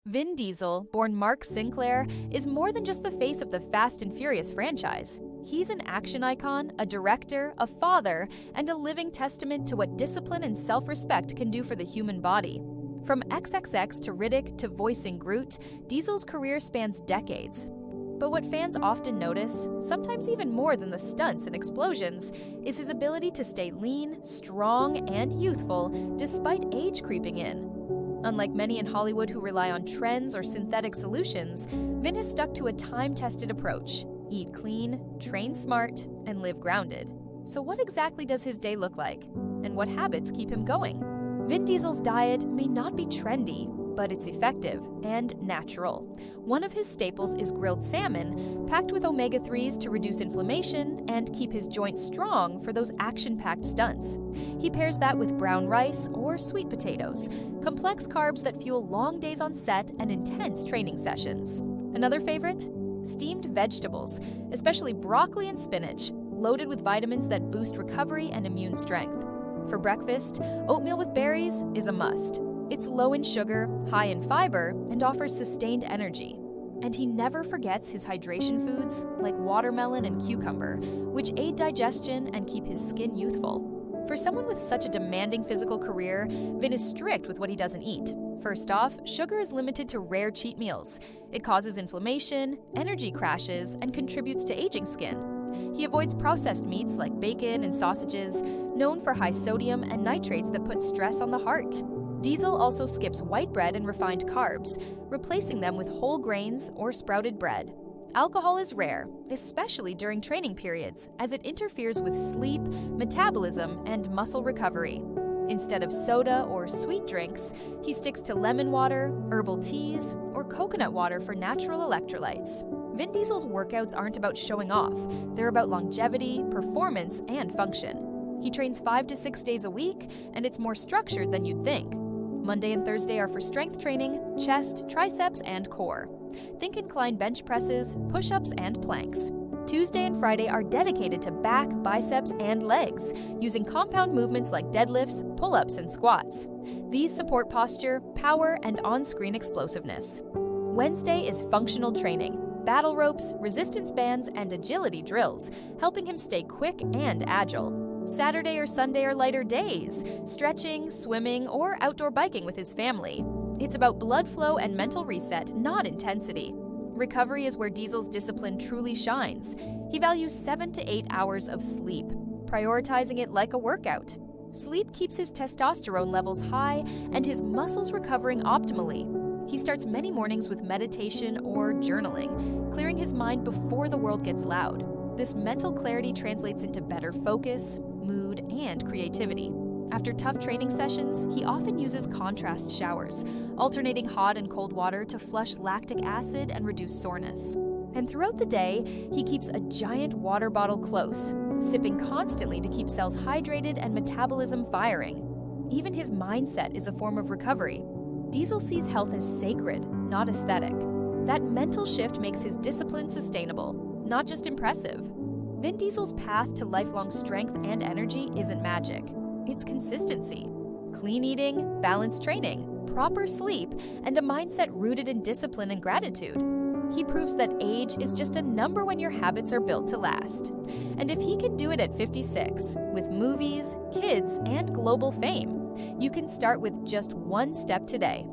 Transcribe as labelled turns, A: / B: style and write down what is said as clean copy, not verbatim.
A: Vin Diesel, born Mark Sinclair, is more than just the face of the Fast and Furious franchise. He's an action icon, a director, a father, and a living testament to what discipline and self-respect can do for the human body. From XXX to Riddick to voicing Groot, Diesel's career spans decades. But what fans often notice, sometimes even more than the stunts and explosions, is his ability to stay lean, strong, and youthful despite age creeping in. Unlike many in Hollywood who rely on trends or synthetic solutions, Vin has stuck to a time-tested approach: eat clean, train smart, and live grounded. So what exactly does his day look like? And what habits keep him going? Vin Diesel's diet may not be trendy, but it's effective and natural. One of his staples is grilled salmon, packed with omega-3s to reduce inflammation and keep his joints strong for those action-packed stunts. He pairs that with brown rice or sweet potatoes, complex carbs that fuel long days on set and intense training sessions. Another favorite? Steamed vegetables, especially broccoli and spinach, loaded with vitamins that boost recovery and immune strength. For breakfast, oatmeal with berries is a must. It's low in sugar, high in fiber, and offers sustained energy. And he never forgets his hydration foods like watermelon and cucumber, which aid digestion and keep his skin youthful. For someone with such a demanding physical career, Vin is strict with what he doesn't eat. First off, sugar is limited to rare cheat meals. It causes inflammation, energy crashes, and contributes to aging skin. He avoids processed meats like bacon and sausages, known for high sodium and nitrates that put stress on the heart. Diesel also skips white bread and refined carbs, replacing them with whole grains or sprouted bread. Alcohol is rare, especially during training periods, as it interferes with sleep, metabolism, and muscle recovery. Instead of soda or sweet drinks, he sticks to lemon water, herbal teas, or coconut water for natural electrolytes. Vin Diesel's workouts aren't about showing off. They're about longevity, performance, and function. He trains 5 to 6 days a week, and it's more structured than you'd think. Monday and Thursday are for strength training, chest, triceps, and core. Think inclined bench presses, push-ups, and planks. Tuesday and Friday are dedicated to back, biceps, and legs, using compound movements like deadlifts, pull-ups, and squats. These support posture, power, and on-screen explosiveness. Wednesday is functional training, battle ropes, resistance bands, and agility drills, helping him stay quick and agile. Saturday or Sunday are lighter days, stretching, swimming, or outdoor biking with his family. It's about blood flow and mental reset, not intensity. Recovery is where Diesel's discipline truly shines. He values 7 to 8 hours of sleep, prioritizing it like a workout. Sleep keeps his testosterone levels high and his muscles recovering optimally. He starts many mornings with meditation or journaling, clearing his mind before the world gets loud. This mental clarity translates into better focus, mood, and creativity. After tough training sessions, he often uses contrast showers, alternating hot and cold water to flush lactic acid and reduce soreness. And throughout the day, he keeps a giant water bottle close, sipping constantly to keep cells hydrated and metabolism firing. Even his mindset is a form of recovery. Diesel sees health as sacred, not aesthetic. That mental shift makes his discipline sustainable, not just impressive. Vin Diesel's path to lifelong strength and energy isn't magic. It's consistency. Clean eating, balanced training, proper sleep, and a mindset rooted in discipline and gratitude. He proves that age is just a number when your habits are built to last. And if he can do it at 56, with movies, kids, and global fame, you can start with just one step today.